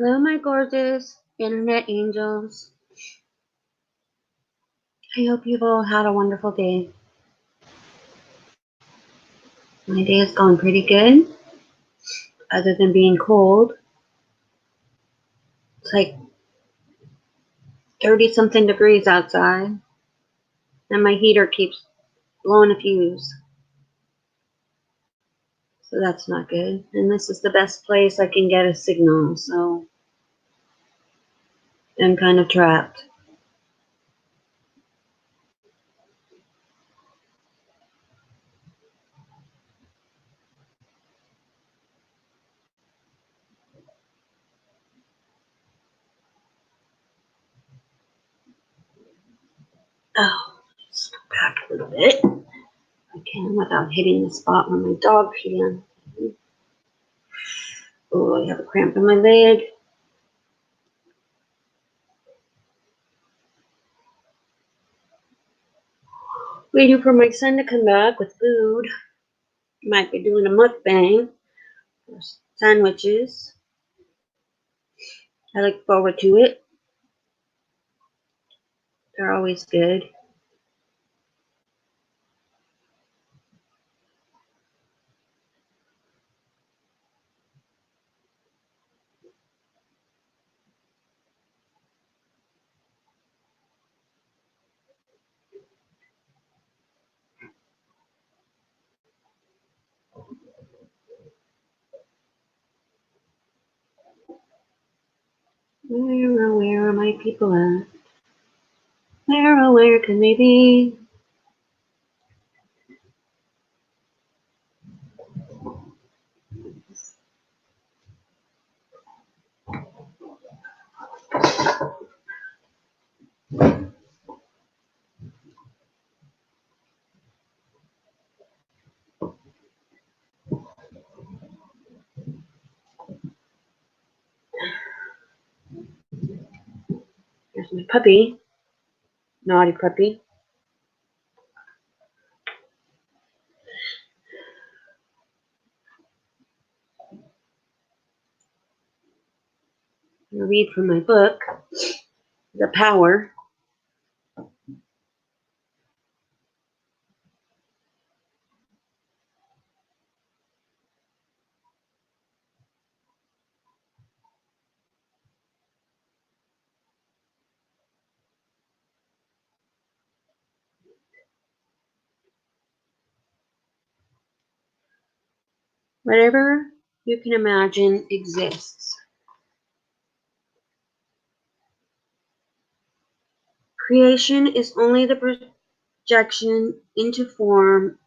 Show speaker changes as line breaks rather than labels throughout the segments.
Hello, my gorgeous internet angels. I hope you've all had a wonderful day. My day has gone pretty good, other than being cold. It's like 30 something degrees outside, and my heater keeps blowing a fuse. So that's not good. And this is the best place I can get a signal, so I'm kind of trapped. Oh, just back a little bit. I can without hitting the spot where my dog peed on. Oh, I have a cramp in my leg. Waiting for my son to come back with food. Might be doing a mukbang or sandwiches. I look forward to it. They're always good. Where are my people at? Where can they be? There's my puppy. Naughty puppy. I'm going to read from my book, The Power. Whatever you can imagine exists. Creation is only the projection into form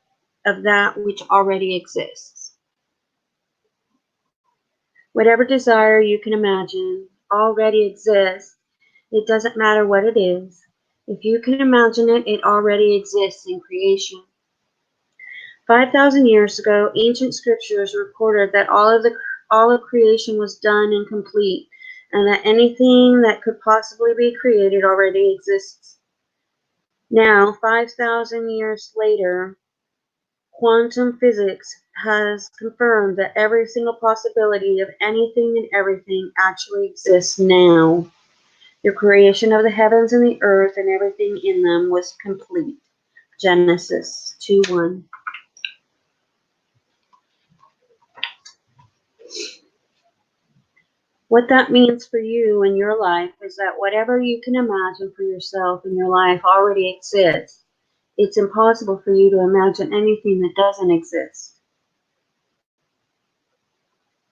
of that which already exists. Whatever desire you can imagine already exists. It doesn't matter what it is. If you can imagine it, it already exists in creation. 5,000 years ago, ancient scriptures recorded that all of creation was done and complete, and that anything that could possibly be created already exists. Now, 5,000 years later, quantum physics has confirmed that every single possibility of anything and everything actually exists now. The creation of the heavens and the earth and everything in them was complete. Genesis 2:1. What that means for you in your life is that whatever you can imagine for yourself in your life already exists. It's impossible for you to imagine anything that doesn't exist.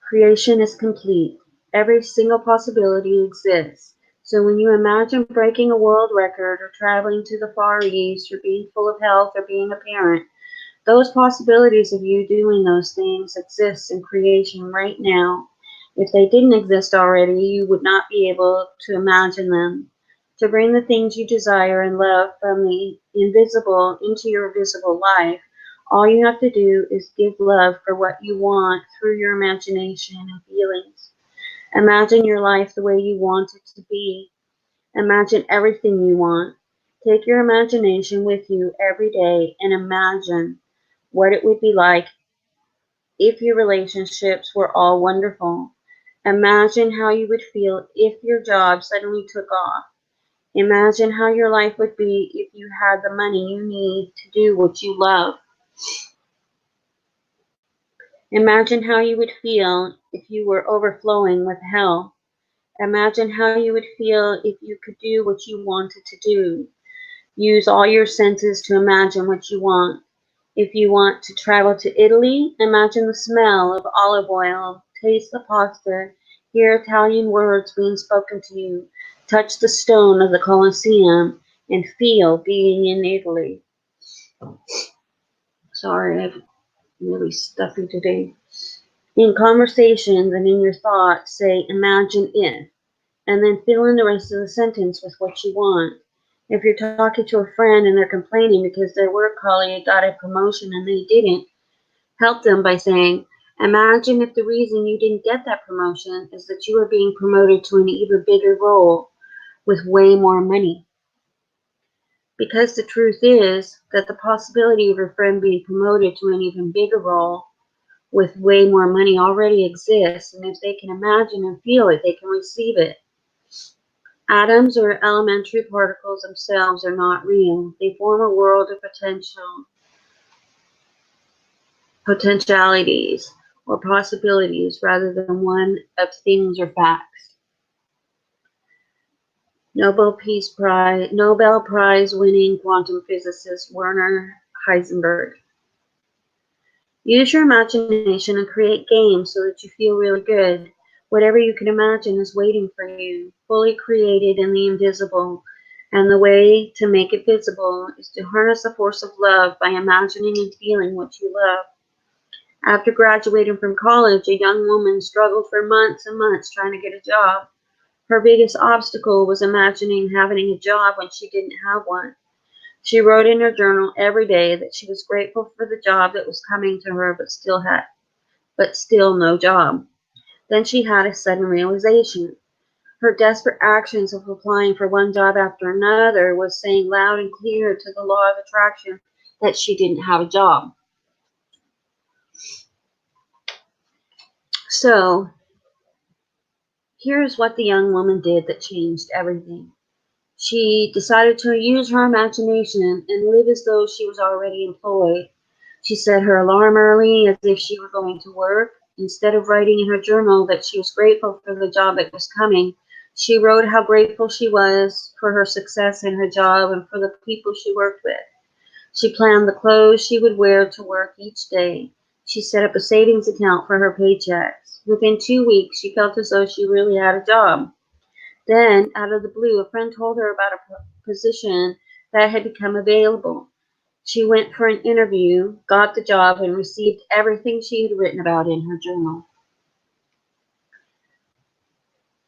Creation is complete. Every single possibility exists. So when you imagine breaking a world record or traveling to the Far East or being full of health or being a parent, those possibilities of you doing those things exist in creation right now. If they didn't exist already, you would not be able to imagine them. To bring the things you desire and love from the invisible into your visible life, all you have to do is give love for what you want through your imagination and feelings. Imagine your life the way you want it to be. Imagine everything you want. Take your imagination with you every day and imagine what it would be like if your relationships were all wonderful. Imagine how you would feel if your job suddenly took off. Imagine how your life would be if you had the money you need to do what you love. Imagine how you would feel if you were overflowing with health. Imagine how you would feel if you could do what you wanted to do. Use all your senses to imagine what you want. If you want to travel to Italy, imagine the smell of olive oil, taste the pasta, hear Italian words being spoken to you, touch the stone of the Colosseum, and feel being in Italy. Sorry, I'm really stuffy today. In conversations and in your thoughts, say, imagine if, and then fill in the rest of the sentence with what you want. If you're talking to a friend and they're complaining because their work colleague got a promotion and they didn't, help them by saying, imagine if the reason you didn't get that promotion is that you are being promoted to an even bigger role with way more money. Because the truth is that the possibility of your friend being promoted to an even bigger role with way more money already exists, and if they can imagine and feel it, they can receive it. Atoms or elementary particles themselves are not real. They form a world of potentialities or possibilities rather than one of things or facts. Nobel Prize winning quantum physicist Werner Heisenberg. Use your imagination and create games so that you feel really good. Whatever you can imagine is waiting for you, fully created in the invisible. And the way to make it visible is to harness the force of love by imagining and feeling what you love. After graduating from college, a young woman struggled for months and months trying to get a job. Her biggest obstacle was imagining having a job when she didn't have one. She wrote in her journal every day that she was grateful for the job that was coming to her, but still no job. Then she had a sudden realization. Her desperate actions of applying for one job after another was saying loud and clear to the law of attraction that she didn't have a job. So, here's what the young woman did that changed everything. She decided to use her imagination and live as though she was already employed. She set her alarm early as if she were going to work. Instead of writing in her journal that she was grateful for the job that was coming, she wrote how grateful she was for her success in her job and for the people she worked with. She planned the clothes she would wear to work each day. She set up a savings account for her paychecks. Within 2 weeks, she felt as though she really had a job. Then, out of the blue, a friend told her about a position that had become available. She went for an interview, got the job, and received everything she had written about in her journal.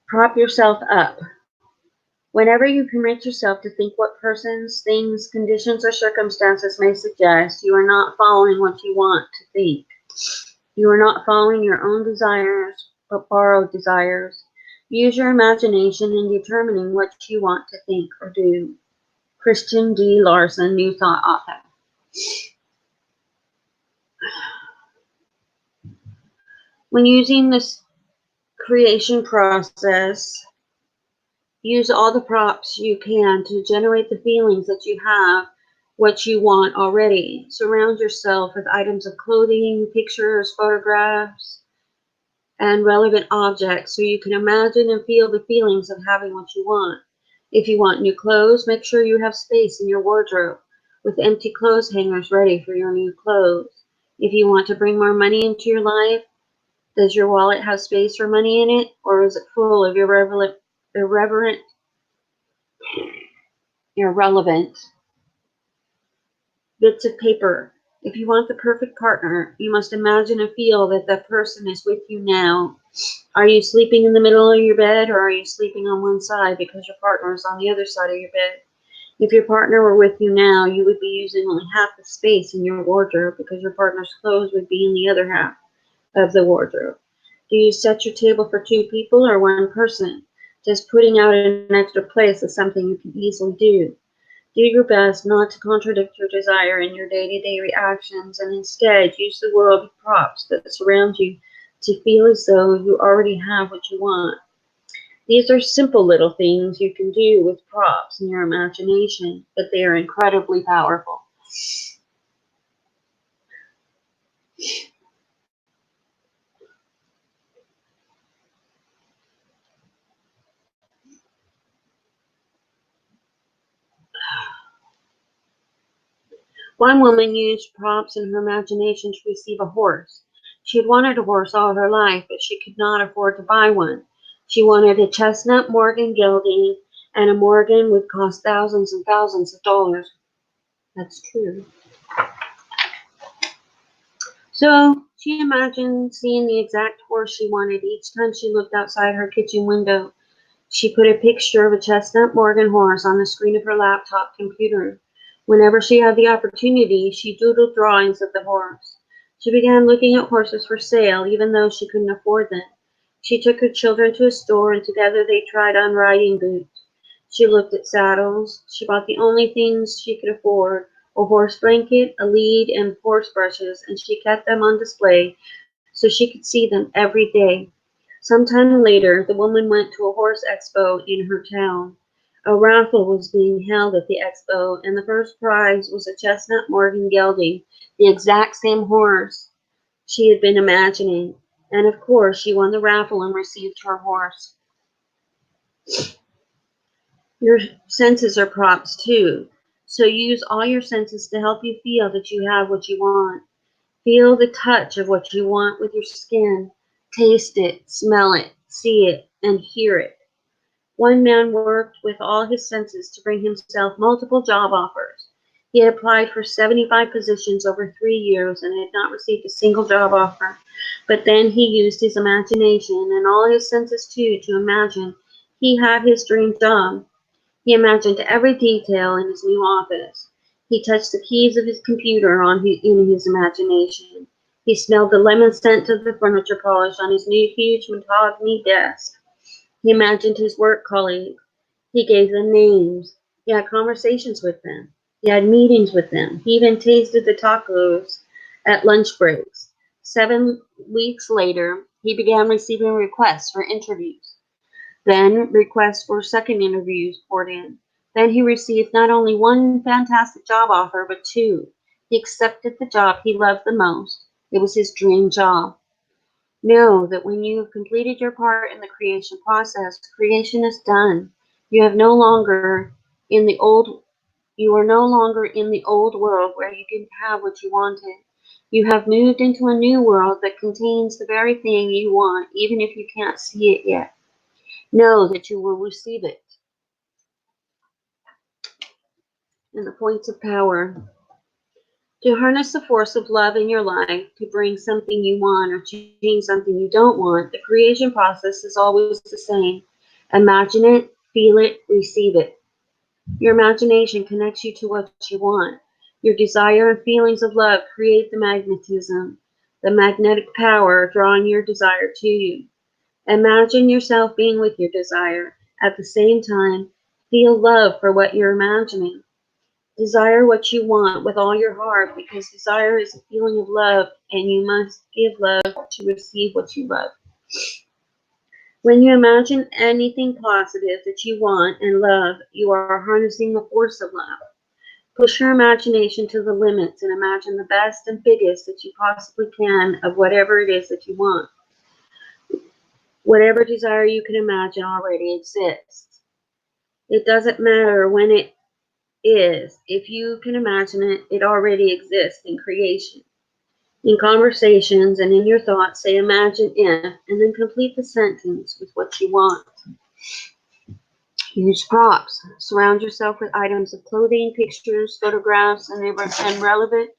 Prop yourself up. Whenever you permit yourself to think what persons, things, conditions, or circumstances may suggest, you are not following what you want to think. You are not following your own desires, but borrowed desires. Use your imagination in determining what you want to think or do. Christian D. Larson, New Thought author. When using this creation process, use all the props you can to generate the feelings that you have what you want already. Surround yourself with items of clothing, pictures, photographs, and relevant objects so you can imagine and feel the feelings of having what you want. If you want new clothes, make sure you have space in your wardrobe with empty clothes hangers ready for your new clothes. If you want to bring more money into your life, does your wallet have space for money in it, or is it full of irrelevant bits of paper? If you want the perfect partner, you must imagine and feel that that person is with you now. Are you sleeping in the middle of your bed, or are you sleeping on one side because your partner is on the other side of your bed? If your partner were with you now, you would be using only half the space in your wardrobe because your partner's clothes would be in the other half of the wardrobe. Do you set your table for 2 people or 1 person? Just putting out an extra place is something you can easily do. Do your best not to contradict your desire in your day-to-day reactions, and instead use the world of props that surround you to feel as though you already have what you want. These are simple little things you can do with props in your imagination, but they are incredibly powerful. One woman used props in her imagination to receive a horse. She had wanted a horse all her life, but she could not afford to buy one. She wanted a chestnut Morgan gelding, and a Morgan would cost thousands and thousands of dollars. That's true. So she imagined seeing the exact horse she wanted each time she looked outside her kitchen window. She put a picture of a chestnut Morgan horse on the screen of her laptop computer. Whenever she had the opportunity, she doodled drawings of the horse. She began looking at horses for sale, even though she couldn't afford them. She took her children to a store, and together they tried on riding boots. She looked at saddles. She bought the only things she could afford, a horse blanket, a lead, and horse brushes, and she kept them on display so she could see them every day. Sometime later, the woman went to a horse expo in her town. A raffle was being held at the expo, and the first prize was a chestnut Morgan gelding, the exact same horse she had been imagining. And of course, she won the raffle and received her horse. Your senses are props too, so use all your senses to help you feel that you have what you want. Feel the touch of what you want with your skin. Taste it, smell it, see it, and hear it. One man worked with all his senses to bring himself multiple job offers. He had applied for 75 positions over 3 years and had not received a single job offer. But then he used his imagination and all his senses too to imagine he had his dream job. He imagined every detail in his new office. He touched the keys of his computer in his imagination. He smelled the lemon scent of the furniture polish on his new huge mahogany desk. He imagined his work colleagues. He gave them names. He had conversations with them. He had meetings with them. He even tasted the tacos at lunch breaks. 7 weeks later, he began receiving requests for interviews. Then requests for second interviews poured in. Then he received not only one fantastic job offer, but two. He accepted the job he loved the most. It was his dream job. Know that when you have completed your part in the creation process, creation is done. You have no longer in the old you are no longer in the old world where you didn't have what you wanted. You have moved into a new world that contains the very thing you want, even if you can't see it yet. Know that you will receive it. And the points of power. To harness the force of love in your life, to bring something you want or change something you don't want, the creation process is always the same. Imagine it, feel it, receive it. Your imagination connects you to what you want. Your desire and feelings of love create the magnetism, the magnetic power drawing your desire to you. Imagine yourself being with your desire. At the same time, feel love for what you're imagining. Desire what you want with all your heart because desire is a feeling of love and you must give love to receive what you love. When you imagine anything positive that you want and love, you are harnessing the force of love. Push your imagination to the limits and imagine the best and biggest that you possibly can of whatever it is that you want. Whatever desire you can imagine already exists. It doesn't matter when it is. If you can imagine it, it already exists in creation. In conversations and in your thoughts, say imagine if, and then complete the sentence with what you want. Use props. Surround yourself with items of clothing, pictures, photographs, and relevant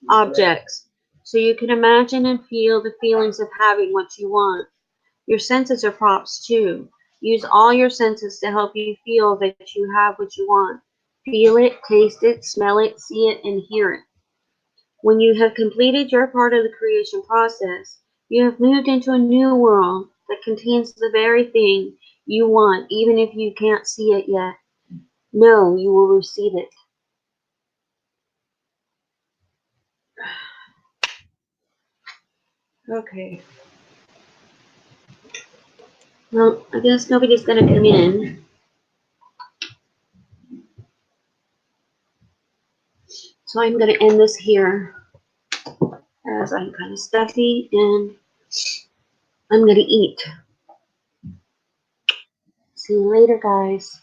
objects so you can imagine and feel the feelings of having what you want. Your senses are props too. Use all your senses to help you feel that you have what you want. Feel it, taste it, smell it, see it, and hear it. When you have completed your part of the creation process, you have moved into a new world that contains the very thing you want, even if you can't see it yet. Know you will receive it. Okay. Well, I guess nobody's gonna come in. So I'm gonna end this here as I'm kind of stuffy and I'm gonna eat. See you later, guys.